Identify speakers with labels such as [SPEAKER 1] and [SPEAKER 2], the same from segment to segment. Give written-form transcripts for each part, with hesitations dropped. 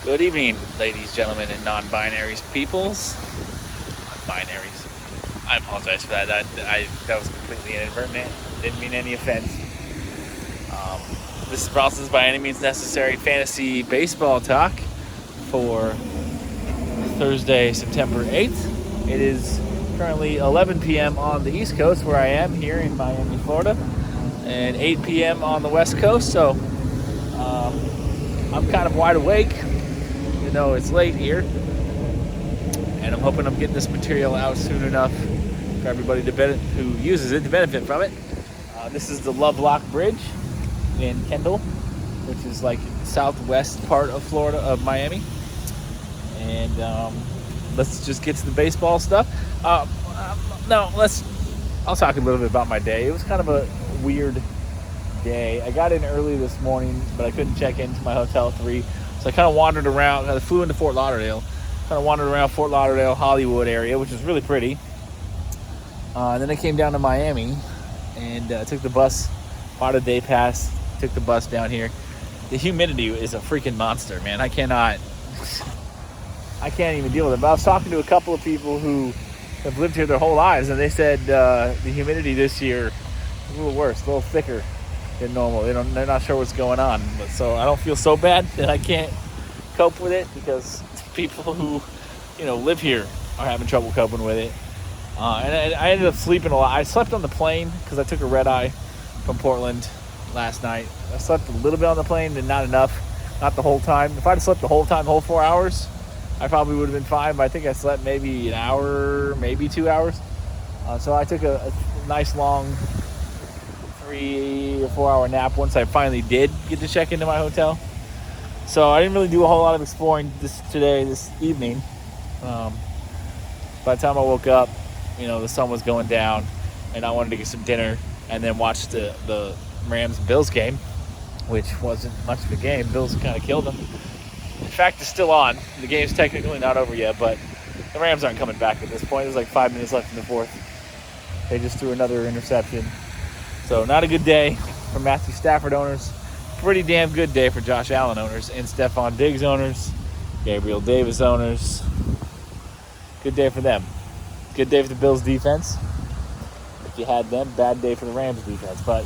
[SPEAKER 1] Good evening, ladies, gentlemen, and non-binaries peoples. Binaries. I apologize for that. That was completely inadvertent. Didn't mean any offense. This is Bronson's By Any Means Necessary Fantasy Baseball Talk for Thursday, September 8th. It is currently 11 p.m. on the East Coast, where I am here in Miami, Florida, and 8 p.m. on the West Coast. So I'm kind of wide awake. It's late here, and I'm hoping I'm getting this material out soon enough for everybody who uses it to benefit from it. This is the Lovelock Bridge in Kendall, which is like southwest part of Florida, of Miami. And let's just get to the baseball stuff. I'll talk a little bit about my day. It was kind of a weird day. I got in early this morning, but I couldn't check into my hotel at 3. So I kind of wandered around. I flew into Fort Lauderdale. Kind of wandered around Fort Lauderdale, Hollywood area, which is really pretty. And then I came down to Miami and took the bus. Bought a day pass. Took the bus down here. The humidity is a freaking monster, man. I can't even deal with it. But I was talking to a couple of people who have lived here their whole lives, and they said the humidity this year is a little worse, a little thicker than normal. They're not sure what's going on, but so I don't feel so bad that I can't cope with it, because people who live here are having trouble coping with it. And I ended up sleeping a lot. I slept on the plane because I took a red eye from Portland last night. I slept a little bit on the plane, but not enough, not the whole time. If I'd have slept the whole time, the whole 4 hours, I probably would have been fine. But I think I slept maybe an hour, maybe 2 hours. So I took a nice long 3 or 4 hour nap once I finally did get to check into my hotel. So I didn't really do a whole lot of exploring this evening. By the time I woke up, the sun was going down, and I wanted to get some dinner and then watch the Rams-Bills game, which wasn't much of a game. Bills kind of killed them. In fact, it's still on. The game's technically not over yet, but the Rams aren't coming back at this point. There's like 5 minutes left in the fourth. They just threw another interception. So not a good day for Matthew Stafford owners. Pretty damn good day for Josh Allen owners and Stephon Diggs owners, Gabriel Davis owners. Good day for them. Good day for the Bills defense. If you had them, bad day for the Rams defense. But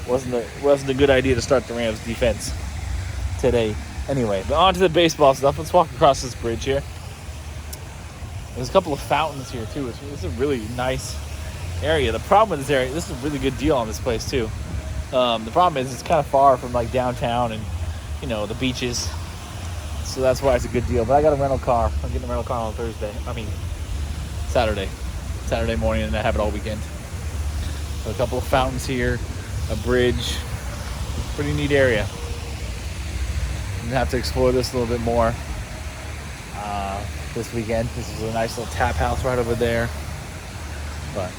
[SPEAKER 1] wasn't a good idea to start the Rams defense today. Anyway, but on to the baseball stuff. Let's walk across this bridge here. There's a couple of fountains here too. It's a really nice area. The problem with this area, this is a really good deal on this place too. The problem is it's kind of far from like downtown and the beaches, so that's why it's a good deal. But I got a rental car. I'm getting a rental car on Saturday morning, and I have it all weekend. So a couple of fountains here, a bridge, pretty neat area. I'm gonna have to explore this a little bit more this weekend. This is a nice little tap house right over there. But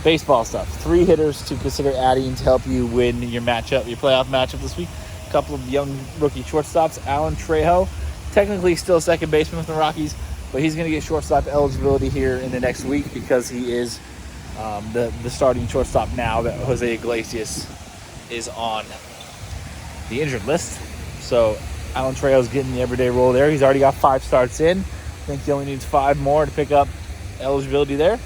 [SPEAKER 1] baseball stuff. 3 hitters to consider adding to help you win your playoff matchup this week. A couple of young rookie shortstops. Alan Trejo, technically still second baseman with the Rockies, but he's going to get shortstop eligibility here in the next week because he is the starting shortstop now that Jose Iglesias is on the injured list. So Alan Trejo's getting the everyday role there. He's already got 5 starts in. I think he only needs 5 more to pick up eligibility there.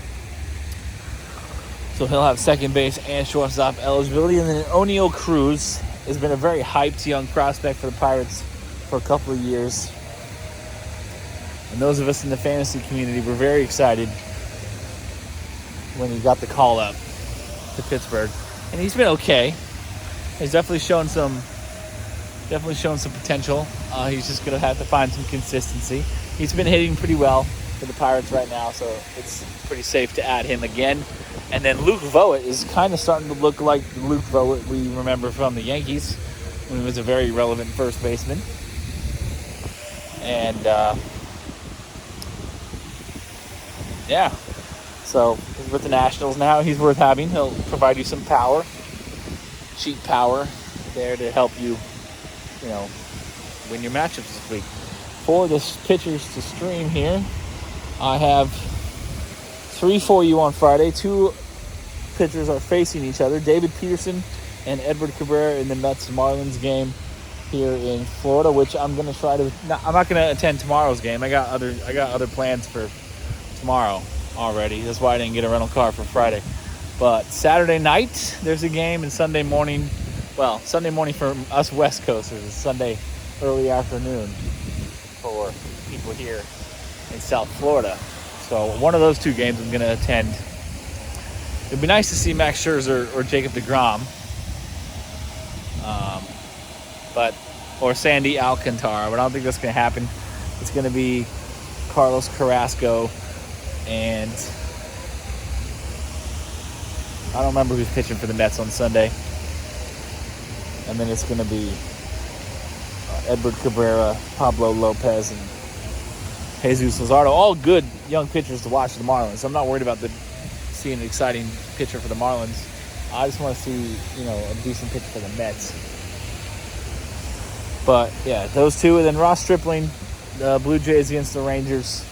[SPEAKER 1] So he'll have second base and shortstop eligibility. And then O'Neal Cruz has been a very hyped young prospect for the Pirates for a couple of years. And those of us in the fantasy community were very excited when he got the call up to Pittsburgh. And he's been okay. He's definitely shown some potential. He's just going to have to find some consistency. He's been hitting pretty well for the Pirates right now, so it's pretty safe to add him again. And then Luke Voit is kind of starting to look like the Luke Voit we remember from the Yankees when he was a very relevant first baseman. And so he's with the Nationals now. He's worth having. He'll provide you some power, cheap power there to help you, win your matchups this week. For the pitchers to stream here, I have 3 for you on Friday. 2 pitchers are facing each other. David Peterson and Edward Cabrera in the Mets-Marlins game. here in Florida, which I'm gonna try to. I'm not gonna attend tomorrow's game. I got other plans for tomorrow already. That's why I didn't get a rental car for Friday. But Saturday night there's a game, and Sunday morning. Well, Sunday morning for us West Coasters. It's Sunday early afternoon for people here in South Florida. So one of those two games I'm gonna attend. It'd be nice to see Max Scherzer or Jacob deGrom. Or Sandy Alcantara, but I don't think that's going to happen. It's going to be Carlos Carrasco, and I don't remember who's pitching for the Mets on Sunday. And then it's going to be Edward Cabrera, Pablo Lopez, and Jesus Luzardo. All good young pitchers to watch for the Marlins. I'm not worried about seeing an exciting pitcher for the Marlins. I just want to see, a decent pitcher for the Mets. But, yeah, those two. And then Ross Stripling, the Blue Jays against the Rangers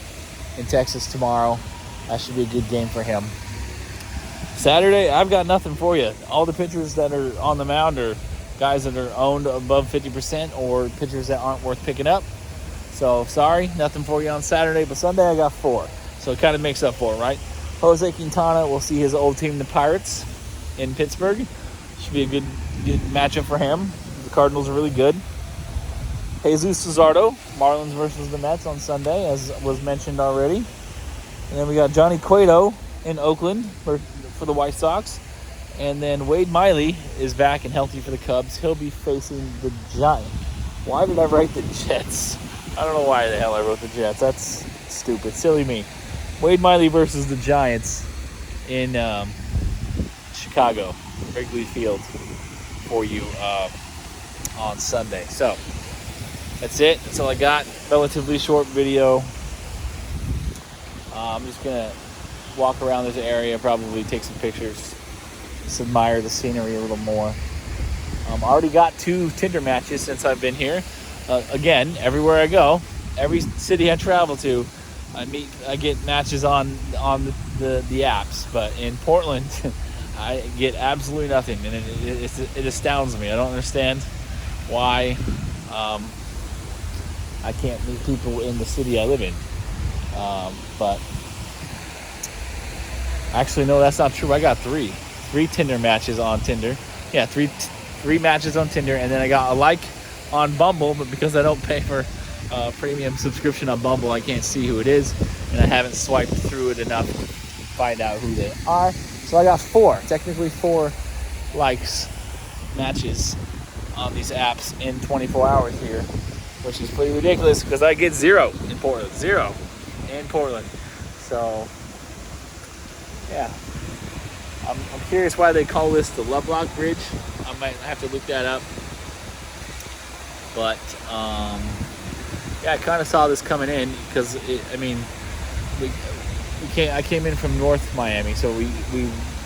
[SPEAKER 1] in Texas tomorrow. That should be a good game for him. Saturday, I've got nothing for you. All the pitchers that are on the mound are guys that are owned above 50% or pitchers that aren't worth picking up. So, sorry, nothing for you on Saturday. But Sunday, I got 4. So, it kind of makes up for it, right? Jose Quintana will see his old team, the Pirates, in Pittsburgh. Should be a good matchup for him. The Cardinals are really good. Jesus Luzardo, Marlins versus the Mets on Sunday, as was mentioned already. And then we got Johnny Cueto in Oakland for the White Sox. And then Wade Miley is back and healthy for the Cubs. He'll be facing the Giants. Why did I write the Jets? I don't know why the hell I wrote the Jets. That's stupid. Silly me. Wade Miley versus the Giants in Chicago, Wrigley Field, for you on Sunday. So, that's it. That's all I got. Relatively short video. I'm just going to walk around this area, probably take some pictures, just admire the scenery a little more. I already got 2 Tinder matches since I've been here. Again, everywhere I go, every city I travel to, I get matches on the apps. But in Portland, I get absolutely nothing, and it astounds me. I don't understand why I can't meet people in the city I live in. But actually, no, that's not true. I got 3 Tinder matches on Tinder. Yeah, three matches on Tinder, and then I got a like on Bumble, but because I don't pay for premium subscription on Bumble, I can't see who it is, and I haven't swiped through it enough to find out who they are. So I got 4 likes, matches on these apps in 24 hours here, which is pretty ridiculous because I get 0 in Portland. 0 in Portland. So, yeah. I'm curious why they call this the Lovelock Bridge. I might have to look that up. But, yeah, I kind of saw this coming in because, I came in from North Miami, so we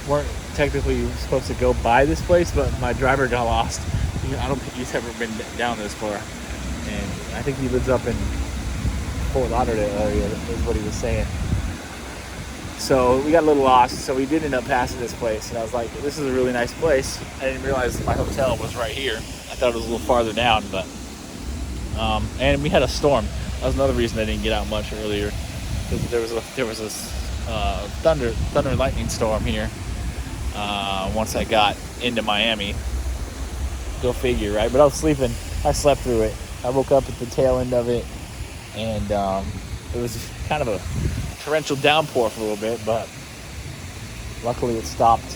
[SPEAKER 1] weren't technically supposed to go by this place, but my driver got lost. I don't think he's ever been down this far. And I think he lives up in Fort Lauderdale area, is what he was saying. So we got a little lost, so we did end up passing this place. And I was like, this is a really nice place. I didn't realize my hotel was right here. I thought it was a little farther down, but... and we had a storm. That was another reason I didn't get out much earlier. There was a thunder and lightning storm here once I got into Miami. Go figure, right? But I was sleeping. I slept through it. I woke up at the tail end of it, and it was kind of a torrential downpour for a little bit, but luckily it stopped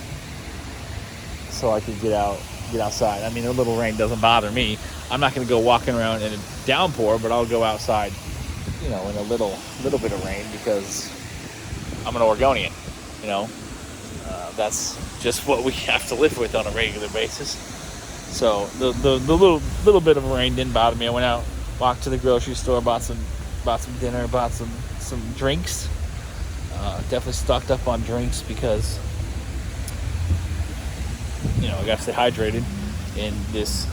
[SPEAKER 1] so I could get outside. I mean, a little rain doesn't bother me. I'm not going to go walking around in a downpour, but I'll go outside, in a little bit of rain because I'm an Oregonian. That's just what we have to live with on a regular basis. So the little bit of rain didn't bother me. I went out, walked to the grocery store, bought some dinner, bought some drinks. Definitely stocked up on drinks because I got to stay hydrated in this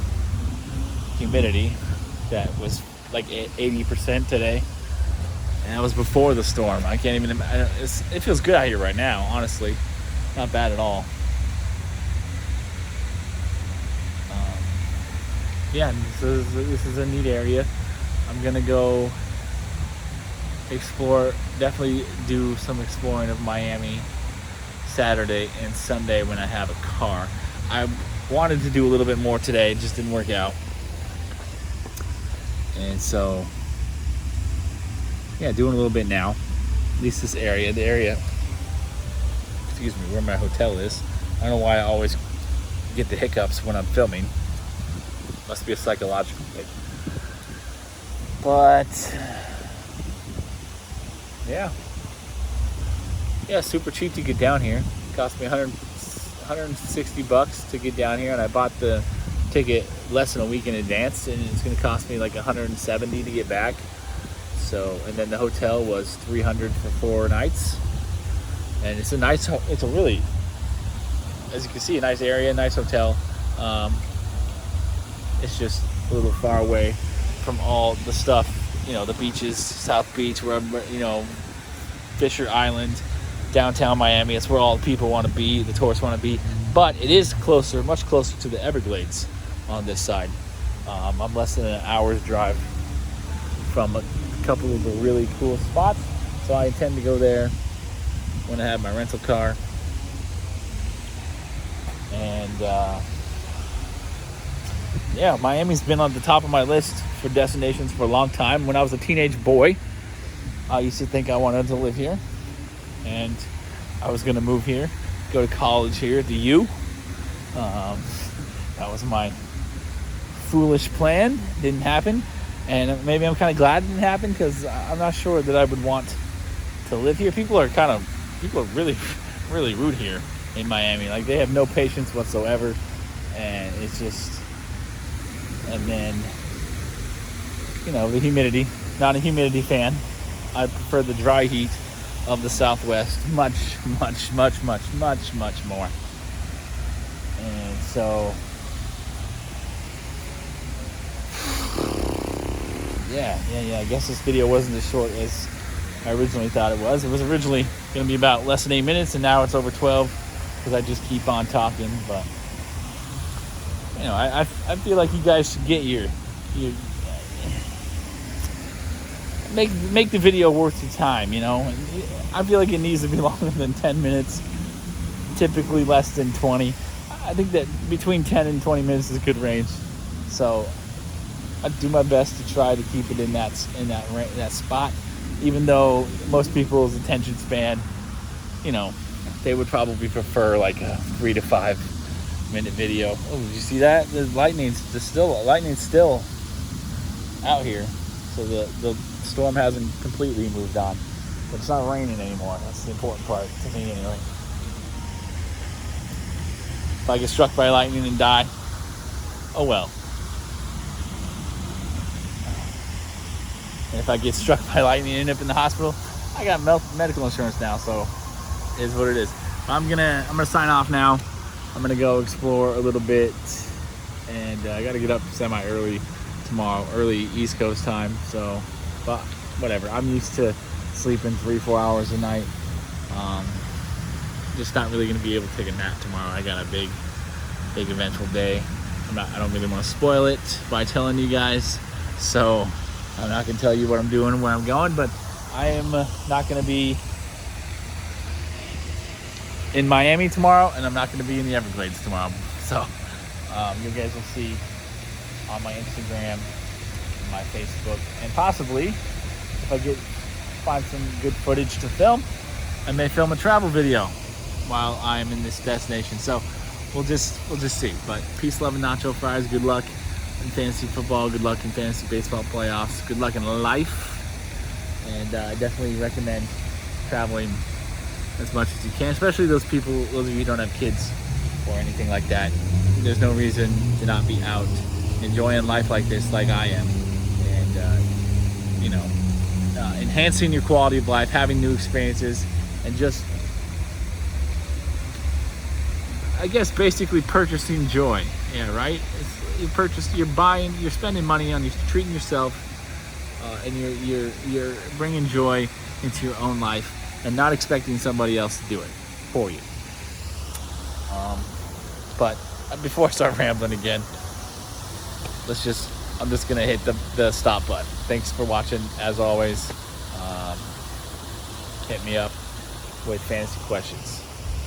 [SPEAKER 1] humidity that was like 80% today, and that was before the storm. I can't even. It feels good out here right now, honestly, not bad at all. yeah, this is a neat area. I'm gonna go explore, definitely do some exploring of Miami Saturday and Sunday when I have a car. I wanted to do a little bit more today, it just didn't work out. And so, yeah, doing a little bit now. At least this area, excuse me, where my hotel is. I don't know why I always get the hiccups when I'm filming. Must be a psychological thing. But yeah, super cheap to get down here. It cost me $160 to get down here, and I bought the ticket less than a week in advance, and it's going to cost me like $170 to get back. So, and then the hotel was $300 for 4 nights, and it's a really, as you can see, a nice area, nice hotel. It's just a little far away from all the stuff, the beaches, South Beach, Fisher Island, downtown Miami. It's where all the people want to be, the tourists want to be. But it is closer, much closer to the Everglades on this side. I'm less than an hour's drive from a couple of the really cool spots. So I intend to go there when I have my rental car. And Miami's been on the top of my list for destinations for a long time. When I was a teenage boy, I used to think I wanted to live here, and I was going to move here, go to college here at the U. That was my foolish plan. Didn't happen, and maybe I'm kind of glad it didn't happen, because I'm not sure that I would want to live here. People are really, really rude here in Miami. Like, they have no patience whatsoever, and it's just, and then, the humidity. Not a humidity fan. I prefer the dry heat of the Southwest much more. And so, I guess this video wasn't as short as I originally thought it was. It was originally going to be about less than 8 minutes, and now it's over 12 because I just keep on talking. But I feel like you guys should get your make the video worth your time. I feel like it needs to be longer than 10 minutes, typically less than 20. I think that between 10 and 20 minutes is a good range. So I do my best to try to keep it in that spot, even though most people's attention span, they would probably prefer like a 3 to 5 minute video. Oh, did you see that? The lightning's still out here. So the storm hasn't completely moved on. But it's not raining anymore. That's the important part to me anyway. If I get struck by lightning and die, oh well. And if I get struck by lightning and end up in the hospital, I got medical insurance now, so it is what it is. I'm gonna sign off now. I'm gonna go explore a little bit, and I gotta get up semi-early tomorrow, early East Coast time. So, but whatever. I'm used to sleeping 3-4 hours a night. Just not really gonna be able to take a nap tomorrow. I got a big eventful day. I don't really want to spoil it by telling you guys, so I'm not gonna tell you what I'm doing and where I'm going. But I am not gonna be in Miami tomorrow, and I'm not going to be in the Everglades tomorrow. So you guys will see on my Instagram and my Facebook, and possibly if I find some good footage to film, I may film a travel video while I'm in this destination. So we'll just see. But peace, love, and nacho fries. Good luck in fantasy football. Good luck in fantasy baseball playoffs. Good luck in life. And I definitely recommend traveling as much as you can, especially those of you who don't have kids or anything like that. There's no reason to not be out enjoying life like this, like I am, and enhancing your quality of life, having new experiences, and just, I guess, basically purchasing joy. Yeah, right. You're spending money on, you're treating yourself, and you're bringing joy into your own life, and not expecting somebody else to do it for you. But before I start rambling again, I'm just gonna hit the stop button. Thanks for watching, as always. Hit me up with fantasy questions.